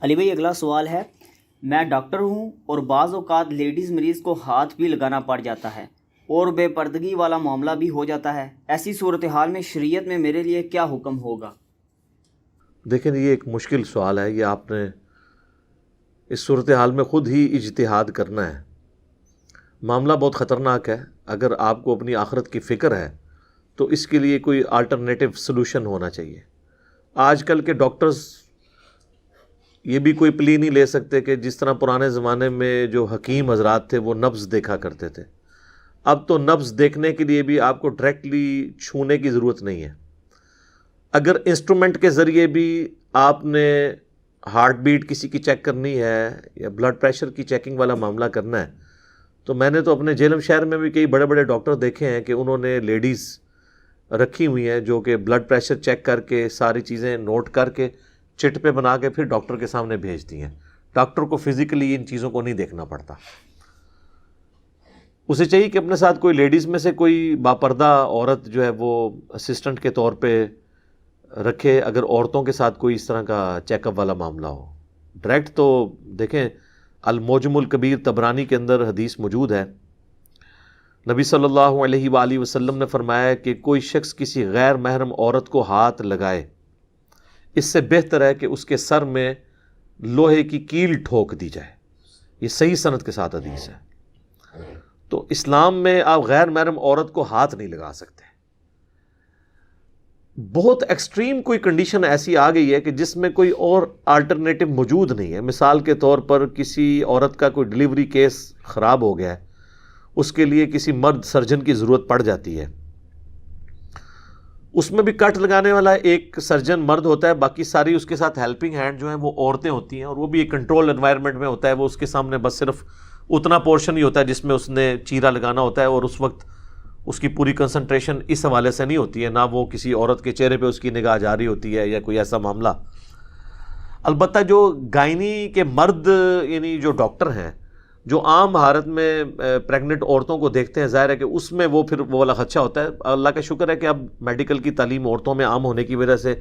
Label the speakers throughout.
Speaker 1: علی بھائی اگلا سوال ہے، میں ڈاکٹر ہوں اور بعض اوقات لیڈیز مریض کو ہاتھ بھی لگانا پڑ جاتا ہے اور بے پردگی والا معاملہ بھی ہو جاتا ہے، ایسی صورتحال میں شریعت میں میرے لیے کیا حکم ہوگا؟
Speaker 2: دیکھیں یہ ایک مشکل سوال ہے، یہ آپ نے اس صورتحال میں خود ہی اجتہاد کرنا ہے۔ معاملہ بہت خطرناک ہے۔ اگر آپ کو اپنی آخرت کی فکر ہے تو اس کے لیے کوئی آلٹرنیٹیو سلوشن ہونا چاہیے۔ آج کل کے ڈاکٹرز یہ بھی کوئی پلی نہیں لے سکتے کہ جس طرح پرانے زمانے میں جو حکیم حضرات تھے وہ نبض دیکھا کرتے تھے، اب تو نبض دیکھنے کے لیے بھی آپ کو ڈائریکٹلی چھونے کی ضرورت نہیں ہے۔ اگر انسٹرومنٹ کے ذریعے بھی آپ نے ہارٹ بیٹ کسی کی چیک کرنی ہے یا بلڈ پریشر کی چیکنگ والا معاملہ کرنا ہے تو میں نے تو اپنے جہلم شہر میں بھی کئی بڑے بڑے ڈاکٹر دیکھے ہیں کہ انہوں نے لیڈیز رکھی ہوئی ہیں جو کہ بلڈ پریشر چیک کر کے ساری چیزیں نوٹ کر کے چٹ پہ بنا کے پھر ڈاکٹر کے سامنے بھیجتی ہیں۔ ڈاکٹر کو فزیکلی ان چیزوں کو نہیں دیکھنا پڑتا، اسے چاہیے کہ اپنے ساتھ کوئی لیڈیز میں سے کوئی باپردہ عورت جو ہے وہ اسسٹنٹ کے طور پہ رکھے، اگر عورتوں کے ساتھ کوئی اس طرح کا چیک اپ والا معاملہ ہو۔ ڈائریکٹ تو دیکھیں المعجم الکبیر طبرانی کے اندر حدیث موجود ہے، نبی صلی اللہ علیہ وآلہ وسلم نے فرمایا کہ کوئی شخص کسی غیر محرم عورت کو ہاتھ لگائے، اس سے بہتر ہے کہ اس کے سر میں لوہے کی کیل ٹھوک دی جائے۔ یہ صحیح سند کے ساتھ حدیث ہے۔ تو اسلام میں آپ غیر محرم عورت کو ہاتھ نہیں لگا سکتے۔ بہت ایکسٹریم کوئی کنڈیشن ایسی آ گئی ہے کہ جس میں کوئی اور آلٹرنیٹو موجود نہیں ہے۔ مثال کے طور پر کسی عورت کا کوئی ڈیلیوری کیس خراب ہو گیا ہے، اس کے لیے کسی مرد سرجن کی ضرورت پڑ جاتی ہے، اس میں بھی کٹ لگانے والا ایک سرجن مرد ہوتا ہے، باقی ساری اس کے ساتھ ہیلپنگ ہینڈ جو ہیں وہ عورتیں ہوتی ہیں، اور وہ بھی ایک کنٹرول انوائرمنٹ میں ہوتا ہے۔ وہ اس کے سامنے بس صرف اتنا پورشن ہی ہوتا ہے جس میں اس نے چیرا لگانا ہوتا ہے، اور اس وقت اس کی پوری کنسنٹریشن اس حوالے سے نہیں ہوتی ہے، نہ وہ کسی عورت کے چہرے پہ اس کی نگاہ جاری ہوتی ہے یا کوئی ایسا معاملہ۔ البتہ جو گائنی کے مرد یعنی جو ڈاکٹر ہیں جو عام حالت میں پریگننٹ عورتوں کو دیکھتے ہیں، ظاہر ہے کہ اس میں وہ پھر وہ والا خدشہ ہوتا ہے۔ اللہ کا شکر ہے کہ اب میڈیکل کی تعلیم عورتوں میں عام ہونے کی وجہ سے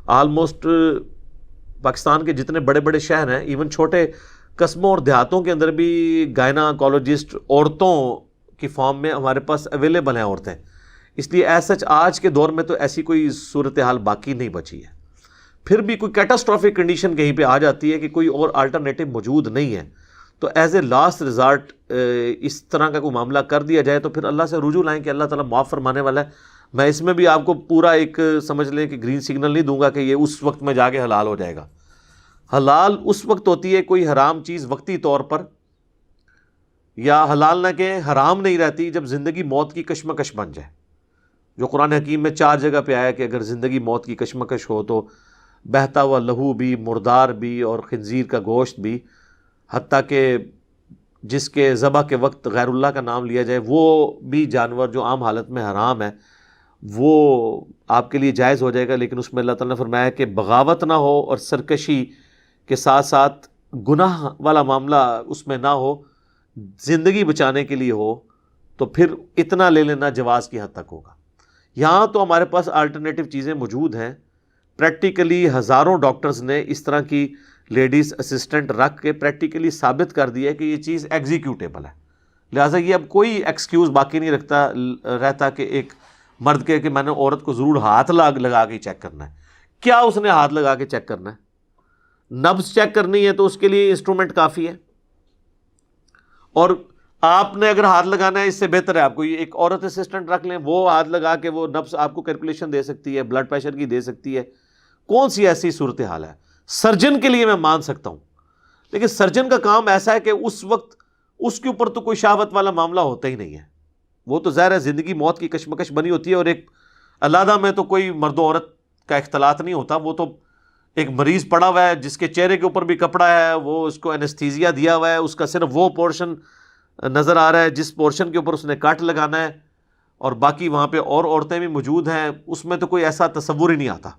Speaker 2: آلموسٹ پاکستان کے جتنے بڑے بڑے شہر ہیں، ایون چھوٹے قصبوں اور دیہاتوں کے اندر بھی گائناکالوجسٹ عورتوں کی فارم میں ہمارے پاس اویلیبل ہیں عورتیں۔ اس لیے ایز سچ آج کے دور میں تو ایسی کوئی صورتحال باقی نہیں بچی ہے۔ پھر بھی کوئی کیٹاسٹرافک کنڈیشن کہیں پہ آ جاتی ہے کہ کوئی اور آلٹرنیٹو موجود نہیں ہے، تو ایز اے لاسٹ ریزارٹ اس طرح کا کوئی معاملہ کر دیا جائے تو پھر اللہ سے رجوع لائیں کہ اللہ تعالیٰ معاف فرمانے والا ہے۔ میں اس میں بھی آپ کو پورا ایک سمجھ لیں کہ گرین سگنل نہیں دوں گا کہ یہ اس وقت میں جا کے حلال ہو جائے گا۔ حلال اس وقت ہوتی ہے کوئی حرام چیز وقتی طور پر، یا حلال نہ کہ حرام نہیں رہتی جب زندگی موت کی کشمکش بن جائے، جو قرآن حکیم میں 4 جگہ پہ آیا کہ اگر زندگی موت کی کشمکش ہو تو بہتا ہوا لہو بھی، مردار بھی اور خنزیر کا گوشت بھی، حتیٰ کہ جس کے ذبح کے وقت غیر اللہ کا نام لیا جائے وہ بھی جانور جو عام حالت میں حرام ہے وہ آپ کے لیے جائز ہو جائے گا۔ لیکن اس میں اللہ تعالیٰ نے فرمایا کہ بغاوت نہ ہو اور سرکشی کے ساتھ ساتھ گناہ والا معاملہ اس میں نہ ہو، زندگی بچانے کے لیے ہو، تو پھر اتنا لے لینا جواز کی حد تک ہوگا۔ یہاں تو ہمارے پاس آلٹرنیٹو چیزیں موجود ہیں۔ پریکٹیکلی ہزاروں ڈاکٹرز نے اس طرح کی لیڈیز اسسٹنٹ رکھ کے پریکٹیکلی ثابت کر دیا کہ یہ چیز ایگزیکیوٹیبل ہے۔ لہٰذا یہ اب کوئی ایکسکیوز باقی نہیں رہتا کہ ایک مرد کہ میں نے عورت کو ضرور ہاتھ لگا کے چیک کرنا ہے۔ کیا اس نے ہاتھ لگا کے چیک کرنا ہے؟ نبض چیک کرنی ہے تو اس کے لیے انسٹرومنٹ کافی ہے، اور آپ نے اگر ہاتھ لگانا ہے اس سے بہتر ہے آپ کو ایک عورت اسسٹنٹ رکھ لیں، وہ ہاتھ لگا کے وہ نبض آپ کو کیلکولیشن دے سکتی ہے، بلڈ پریشر کی دے سکتی ہے۔ کون سی ایسی صورتحال ہے؟ سرجن کے لیے میں مان سکتا ہوں، لیکن سرجن کا کام ایسا ہے کہ اس وقت اس کے اوپر تو کوئی شہوت والا معاملہ ہوتا ہی نہیں ہے، وہ تو ظاہر ہے زندگی موت کی کشمکش بنی ہوتی ہے، اور ایک علیحدہ میں تو کوئی مرد و عورت کا اختلاط نہیں ہوتا، وہ تو ایک مریض پڑا ہوا ہے جس کے چہرے کے اوپر بھی کپڑا ہے، وہ اس کو انستھیزیا دیا ہوا ہے، اس کا صرف وہ پورشن نظر آ رہا ہے جس پورشن کے اوپر اس نے کٹ لگانا ہے، اور باقی وہاں پہ اور عورتیں بھی موجود ہیں، اس میں تو کوئی ایسا تصور ہی نہیں آتا۔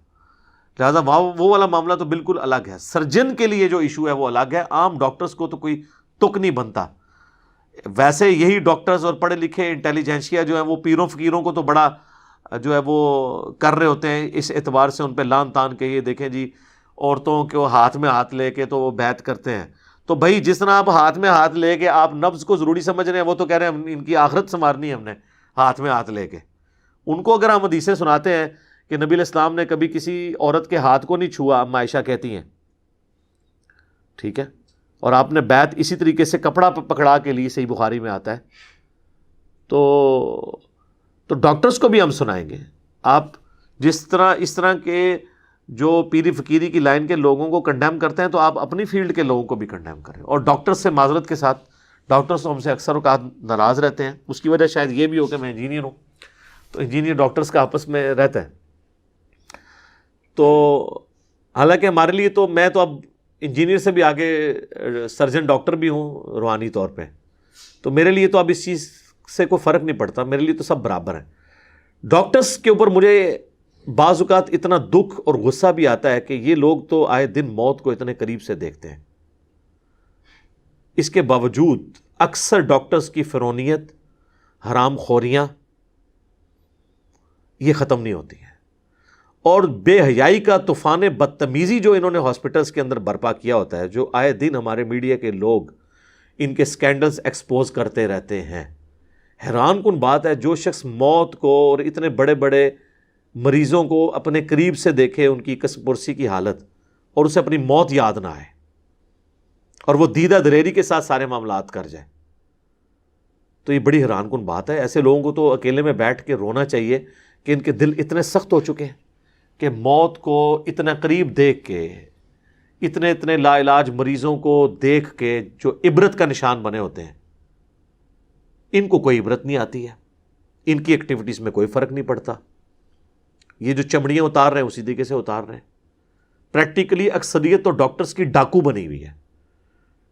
Speaker 2: لہٰذا وہ والا معاملہ تو بالکل الگ ہے۔ سرجن کے لیے جو ایشو ہے وہ الگ ہے، عام ڈاکٹرز کو تو کوئی تک نہیں بنتا۔ ویسے یہی ڈاکٹرز اور پڑھے لکھے انٹیلیجنشیا جو ہیں وہ پیروں فقیروں کو تو بڑا جو ہے وہ کر رہے ہوتے ہیں، اس اعتبار سے ان پہ لان تان کہ یہ دیکھیں جی عورتوں کو ہاتھ میں ہاتھ لے کے تو وہ بیعت کرتے ہیں. تو بھائی جس طرح آپ ہاتھ میں ہاتھ لے کے آپ نبض کو ضروری سمجھ رہے ہیں، وہ تو کہہ رہے ہیں ان کی آخرت سنوارنی ہے ہم نے ہاتھ میں ہاتھ لے کے. ان کو اگر ہم حدیثیں سناتے ہیں کہ نبی علیہ السلام نے کبھی کسی عورت کے ہاتھ کو نہیں چھوا، اما عائشہ کہتی ہیں، ٹھیک ہے، اور آپ نے بیعت اسی طریقے سے کپڑا پکڑا کے لی، صحیح بخاری میں آتا ہے، تو ڈاکٹرز کو بھی ہم سنائیں گے. آپ جس طرح اس طرح کے جو پیری فقیری کی لائن کے لوگوں کو کنڈیم کرتے ہیں، تو آپ اپنی فیلڈ کے لوگوں کو بھی کنڈیم کریں. اور ڈاکٹرز سے معذرت کے ساتھ، ڈاکٹرز ہم سے اکثر اوقات ناراض رہتے ہیں، اس کی وجہ شاید یہ بھی ہو کہ میں انجینئر ہوں، تو انجینئر ڈاکٹرز کا آپس میں رہتا ہے. تو حالانکہ ہمارے لیے تو میں تو اب انجینئر سے بھی آگے سرجن ڈاکٹر بھی ہوں روحانی طور پہ، تو میرے لیے تو اب اس چیز سے کوئی فرق نہیں پڑتا، میرے لیے تو سب برابر ہیں. ڈاکٹرز کے اوپر مجھے بعض اوقات اتنا دکھ اور غصہ بھی آتا ہے کہ یہ لوگ تو آئے دن موت کو اتنے قریب سے دیکھتے ہیں، اس کے باوجود اکثر ڈاکٹرز کی فرونیت، حرام خوریاں یہ ختم نہیں ہوتی ہیں. اور بے حیائی کا طوفان بدتمیزی جو انہوں نے ہاسپٹلز کے اندر برپا کیا ہوتا ہے، جو آئے دن ہمارے میڈیا کے لوگ ان کے سکینڈلز ایکسپوز کرتے رہتے ہیں. حیران کن بات ہے، جو شخص موت کو اور اتنے بڑے بڑے مریضوں کو اپنے قریب سے دیکھے، ان کی کسب پرسی کی حالت، اور اسے اپنی موت یاد نہ آئے، اور وہ دیدہ دلیری کے ساتھ سارے معاملات کر جائے، تو یہ بڑی حیران کن بات ہے. ایسے لوگوں کو تو اکیلے میں بیٹھ کے رونا چاہیے کہ ان کے دل اتنے سخت ہو چکے ہیں کہ موت کو اتنا قریب دیکھ کے، اتنے لا علاج مریضوں کو دیکھ کے جو عبرت کا نشان بنے ہوتے ہیں، ان کو کوئی عبرت نہیں آتی ہے، ان کی ایکٹیویٹیز میں کوئی فرق نہیں پڑتا. یہ جو چمڑیاں اتار رہے ہیں اسی طریقے سے اتار رہے ہیں. پریکٹیکلی اکثریت تو ڈاکٹرز کی ڈاکو بنی ہوئی ہے،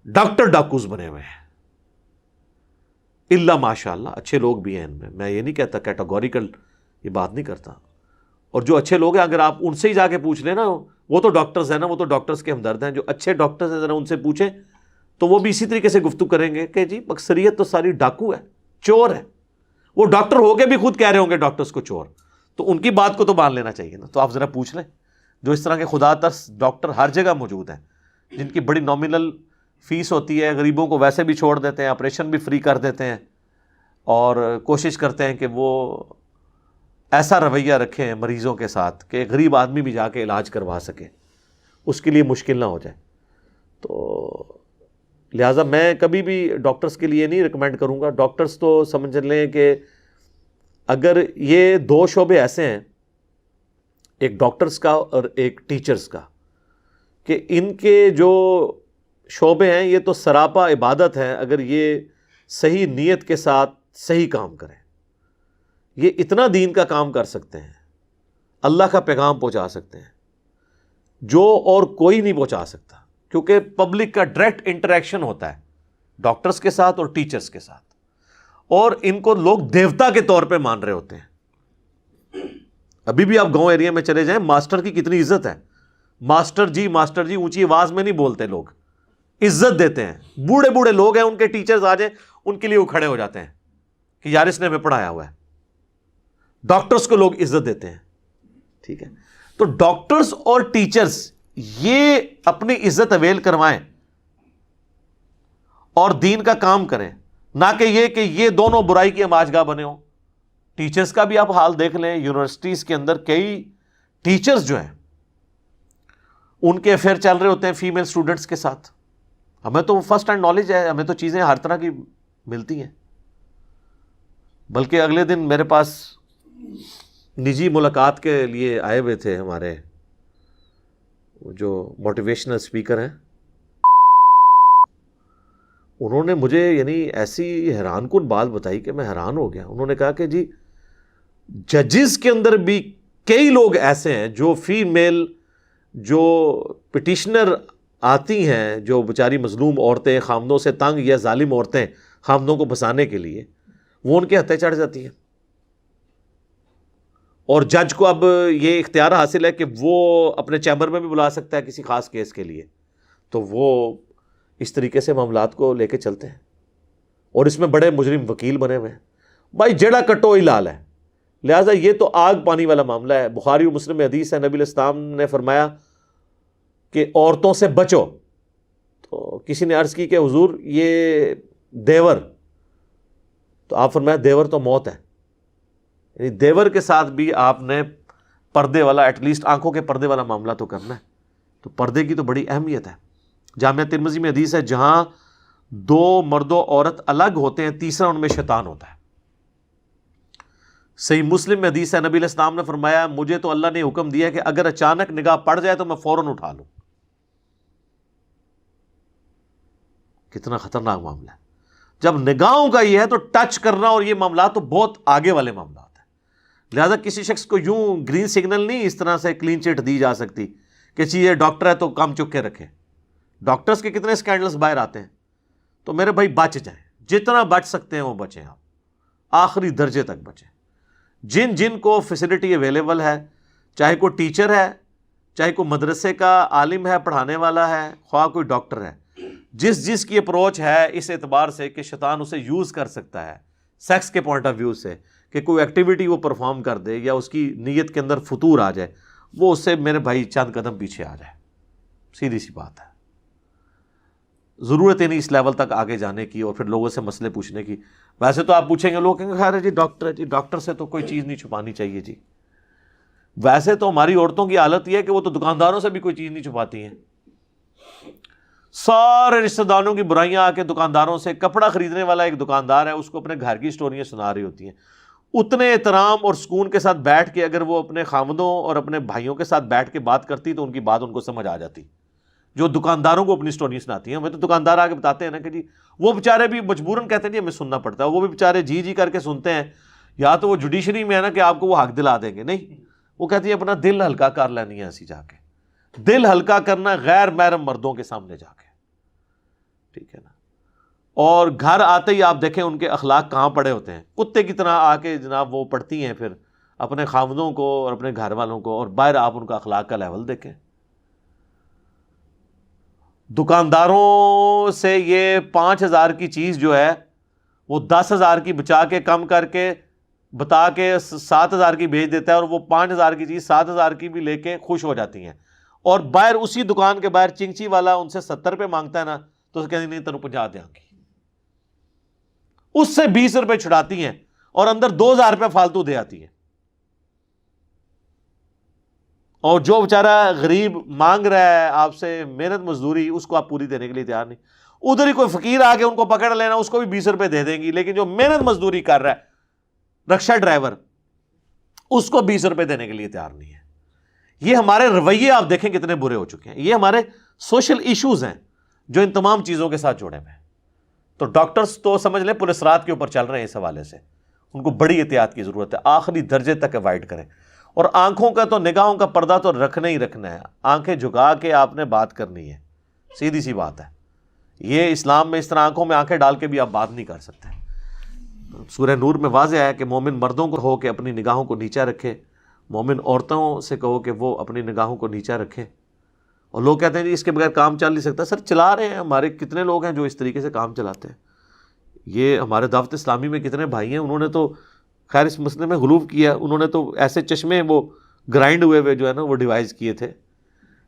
Speaker 2: ڈاکٹر ڈاکوز بنے ہوئے ہیں. اللہ ماشاء اللہ اچھے لوگ بھی ہیں ان میں یہ نہیں کہتا، کیٹاگوریکل یہ بات نہیں کرتا. اور جو اچھے لوگ ہیں اگر آپ ان سے ہی جا کے پوچھ لیں نا، وہ تو ڈاکٹرز ہیں نا، وہ تو ڈاکٹرز کے ہمدرد ہیں. جو اچھے ڈاکٹرز ہیں ذرا ان سے پوچھیں تو وہ بھی اسی طریقے سے گفتگو کریں گے کہ جی اکثریت تو ساری ڈاکو ہے، چور ہے. وہ ڈاکٹر ہو کے بھی خود کہہ رہے ہوں گے ڈاکٹرز کو چور، تو ان کی بات کو تو مان لینا چاہیے نا. تو آپ ذرا پوچھ لیں، جو اس طرح کے خدا ترس ڈاکٹر ہر جگہ موجود ہیں، جن کی بڑی نامنل فیس ہوتی ہے، غریبوں کو ویسے بھی چھوڑ دیتے ہیں، آپریشن بھی فری کر دیتے ہیں، اور کوشش کرتے ہیں کہ وہ ایسا رویہ رکھیں مریضوں کے ساتھ کہ غریب آدمی بھی جا کے علاج کروا سکے، اس کے لیے مشکل نہ ہو جائے. تو لہٰذا میں کبھی بھی ڈاکٹرز کے لیے نہیں ریکمینڈ کروں گا. ڈاکٹرز تو سمجھ لیں کہ اگر یہ دو شعبے ایسے ہیں، ایک ڈاکٹرز کا اور ایک ٹیچرز کا، کہ ان کے جو شعبے ہیں یہ تو سراپا عبادت ہیں. اگر یہ صحیح نیت کے ساتھ صحیح کام کریں، یہ اتنا دین کا کام کر سکتے ہیں، اللہ کا پیغام پہنچا سکتے ہیں جو اور کوئی نہیں پہنچا سکتا. کیونکہ پبلک کا ڈائریکٹ انٹریکشن ہوتا ہے ڈاکٹرز کے ساتھ اور ٹیچرز کے ساتھ، اور ان کو لوگ دیوتا کے طور پہ مان رہے ہوتے ہیں. ابھی بھی آپ گاؤں ایریا میں چلے جائیں، ماسٹر کی کتنی عزت ہے. ماسٹر جی اونچی آواز میں نہیں بولتے، لوگ عزت دیتے ہیں. بوڑھے بوڑھے لوگ ہیں، ان کے ٹیچرز آ جائیں ان کے لیے وہ کھڑے ہو جاتے ہیں کہ یار اس نے ہمیں پڑھایا ہوا ہے. ڈاکٹرز کو لوگ عزت دیتے ہیں. ٹھیک ہے، تو ڈاکٹرز اور ٹیچرز یہ اپنی عزت اویل کروائیں اور دین کا کام کریں، نہ کہ یہ دونوں برائی کی ہماج گاہ بنے ہوں. ٹیچرز کا بھی آپ حال دیکھ لیں، یونیورسٹیز کے اندر کئی ٹیچرز جو ہیں ان کے افیئر چل رہے ہوتے ہیں فیمیل اسٹوڈنٹس کے ساتھ. ہمیں تو فرسٹ ہینڈ نالج ہے، ہمیں تو چیزیں ہر طرح کی ملتی ہیں. بلکہ اگلے دن میرے پاس نجی ملاقات کے لیے آئے ہوئے تھے ہمارے جو موٹیویشنل اسپیکر ہیں. انہوں نے مجھے یعنی ایسی حیران کن بات بتائی کہ میں حیران ہو گیا. انہوں نے کہا کہ جی ججز کے اندر بھی کئی لوگ ایسے ہیں جو فیمیل جو پٹیشنر آتی ہیں، جو بیچاری مظلوم عورتیں، خامدوں سے تنگ یا ظالم عورتیں خامدوں کو بسانے کے لیے، وہ ان کے ہتھے چڑھ جاتی ہیں. اور جج کو اب یہ اختیار حاصل ہے کہ وہ اپنے چیمبر میں بھی بلا سکتا ہے کسی خاص کیس کے لیے. تو وہ اس طریقے سے معاملات کو لے کے چلتے ہیں، اور اس میں بڑے مجرم وکیل بنے ہوئے ہیں. بھائی جڑا کٹو ہی لال ہے. لہٰذا یہ تو آگ پانی والا معاملہ ہے. بخاری و مسلم میں حدیث ہے، نبی علیہ السلام نے فرمایا کہ عورتوں سے بچو. تو کسی نے عرض کی کہ حضور یہ دیور, تو آپ فرمایا دیور تو موت ہے. یعنی دیور کے ساتھ بھی آپ نے پردے والا, ایٹ لیسٹ آنکھوں کے پردے والا معاملہ تو کرنا ہے. تو پردے کی تو بڑی اہمیت ہے. جامعہ ترمذی میں حدیث ہے جہاں دو مرد و عورت الگ ہوتے ہیں تیسرا ان میں شیطان ہوتا ہے. صحیح مسلم میں حدیث ہے نبی علیہ السلام نے فرمایا مجھے تو اللہ نے حکم دیا کہ اگر اچانک نگاہ پڑ جائے تو میں فوراً اٹھا لوں. کتنا خطرناک معاملہ ہے. جب نگاہوں کا یہ ہے تو ٹچ کرنا اور یہ معاملات تو بہت آگے والے معاملات ہیں. لہذا کسی شخص کو یوں گرین سگنل نہیں اس طرح سے کلین چٹ دی جا سکتی کہ یہ ڈاکٹر ہے تو کام چک کے رکھے. ڈاکٹرز کے کتنے سکینڈلز باہر آتے ہیں. تو میرے بھائی بچ جائیں, جتنا بچ سکتے ہیں وہ بچیں, آپ آخری درجے تک بچیں. جن جن کو فیسلٹی اویلیبل ہے, چاہے کوئی ٹیچر ہے, چاہے کوئی مدرسے کا عالم ہے پڑھانے والا ہے, خواہ کوئی ڈاکٹر ہے, جس کی اپروچ ہے اس اعتبار سے کہ شیطان اسے یوز کر سکتا ہے سیکس کے پوائنٹ آف ویو سے کہ کوئی ایکٹیویٹی وہ پرفارم کر دے یا اس کی نیت کے اندر فتور آ جائے, وہ اس سے میرے بھائی چند قدم پیچھے آ جائے. سیدھی سی بات ہے. ضرورت ہی نہیں اس لیول تک آگے جانے کی اور پھر لوگوں سے مسئلے پوچھنے کی. ویسے تو آپ پوچھیں گے, لوگ کہیں گے خیر ہے جی ڈاکٹر ہے جی, ڈاکٹر سے تو کوئی چیز نہیں چھپانی چاہیے جی. ویسے تو ہماری عورتوں کی حالت یہ ہے کہ وہ تو دکانداروں سے بھی کوئی چیز نہیں چھپاتی ہیں. سارے رشتہ داروں کی برائیاں آ کے دکانداروں سے, کپڑا خریدنے والا ایک دکاندار ہے اس کو اپنے گھر کی سٹوریاں سنا رہی ہوتی ہیں. اتنے احترام اور سکون کے ساتھ بیٹھ کے اگر وہ اپنے خاوندوں اور اپنے بھائیوں کے ساتھ بیٹھ کے بات کرتی تو ان کی بات ان کو سمجھ آ جاتی. جو دکانداروں کو اپنی سٹوری سناتی ہیں, ہمیں تو دکاندار آگے بتاتے ہیں نا کہ جی وہ بیچارے بھی مجبوراً کہتے ہیں جی ہمیں سننا پڑتا ہے, وہ بھی بیچارے جی کر کے سنتے ہیں. یا تو وہ جوڈیشری میں ہے نا کہ آپ کو وہ حق دلا دیں گے, نہیں, وہ کہتی ہے اپنا دل ہلکا کر لینی ہے ایسی جا کے. دل ہلکا کرنا غیر محرم مردوں کے سامنے جا کے, ٹھیک ہے نا. اور گھر آتے ہی آپ دیکھیں ان کے اخلاق کہاں پڑے ہوتے ہیں, کتے کی طرح آ کے جناب وہ پڑھتی ہیں پھر اپنے خاوندوں کو اور اپنے گھر والوں کو, اور باہر آپ ان کا اخلاق کا لیول دیکھیں. دکانداروں سے یہ 5,000 کی چیز جو ہے وہ 10,000 کی بچا کے کم کر کے بتا کے 7,000 کی بھیج دیتا ہے, اور وہ 5,000 کی چیز 7,000 کی بھی لے کے خوش ہو جاتی ہیں. اور باہر اسی دکان کے باہر چنگچی والا ان سے 70 روپے مانگتا ہے نا, تو اس کہتے نہیں تینوں 50 دیں گی, اس سے 20 روپے چھڑاتی ہیں اور اندر 2,000 روپے فالتو دے آتی ہیں. اور جو بیچارہ غریب مانگ رہا ہے آپ سے محنت مزدوری, اس کو آپ پوری دینے کے لیے تیار نہیں. ادھر ہی کوئی فقیر آ کے ان کو پکڑ لینا, اس کو بھی 20 روپے دے دیں گی, لیکن جو محنت مزدوری کر رہا ہے رکشہ ڈرائیور, اس کو 20 روپے دینے کے لیے تیار نہیں ہے. یہ ہمارے رویے آپ دیکھیں کتنے برے ہو چکے ہیں. یہ ہمارے سوشل ایشوز ہیں جو ان تمام چیزوں کے ساتھ جڑے ہوئے ہیں. تو ڈاکٹرز تو سمجھ لیں پولیس رات کے اوپر چل رہے ہیں اس حوالے سے, ان کو بڑی احتیاط کی ضرورت ہے, آخری درجے تک اوائڈ کریں. اور آنکھوں کا تو, نگاہوں کا پردہ تو رکھنا ہی رکھنا ہے. آنکھیں جھکا کے آپ نے بات کرنی ہے, سیدھی سی بات ہے. یہ اسلام میں اس طرح آنکھوں میں آنکھیں ڈال کے بھی آپ بات نہیں کر سکتے. سورہ نور میں واضح ہے کہ مومن مردوں کو کہو کہ اپنی نگاہوں کو نیچا رکھے, مومن عورتوں سے کہو کہ وہ اپنی نگاہوں کو نیچا رکھیں. اور لوگ کہتے ہیں جی اس کے بغیر کام چل نہیں سکتا. سر چلا رہے ہیں, ہمارے کتنے لوگ ہیں جو اس طریقے سے کام چلاتے ہیں. یہ ہمارے دعوت اسلامی میں کتنے بھائی ہیں, انہوں نے تو خیر اس مسئلے میں غلوف کیا, انہوں نے تو ایسے چشمے وہ گرائنڈ ہوئے جو ہے نا وہ ڈیوائز کیے تھے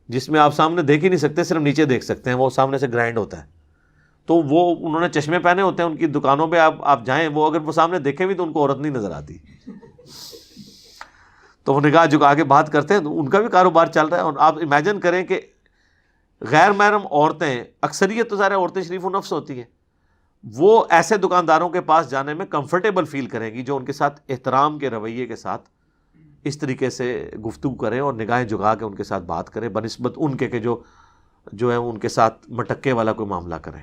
Speaker 2: جس میں آپ سامنے دیکھ ہی نہیں سکتے, صرف نیچے دیکھ سکتے ہیں, وہ سامنے سے گرائنڈ ہوتا ہے. تو وہ انہوں نے چشمے پہنے ہوتے ہیں, ان کی دکانوں پہ آپ جائیں, وہ اگر وہ سامنے دیکھیں بھی تو ان کو عورت نہیں نظر آتی, تو وہ نگاہ جھکا کے بات کرتے ہیں, تو ان کا بھی کاروبار چل رہا ہے. اور آپ امیجن کریں کہ غیر محرم عورتیں, اکثریت تو ظاہر عورتیں شریف و نفس ہوتی ہیں, وہ ایسے دکانداروں کے پاس جانے میں کمفرٹیبل فیل کریں گی جو ان کے ساتھ احترام کے رویے کے ساتھ اس طریقے سے گفتگو کریں اور نگاہیں جھکا کے ان کے ساتھ بات کریں, بنسبت ان کے کہ جو ہے ان کے ساتھ مٹکے والا کوئی معاملہ کریں.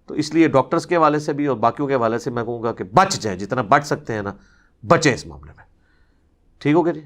Speaker 2: تو اس لیے ڈاکٹرز کے حوالے سے بھی اور باقیوں کے حوالے سے میں کہوں گا کہ بچ جائیں, جتنا بچ سکتے ہیں نا بچیں اس معاملے میں. ٹھیک ہو گیا جی.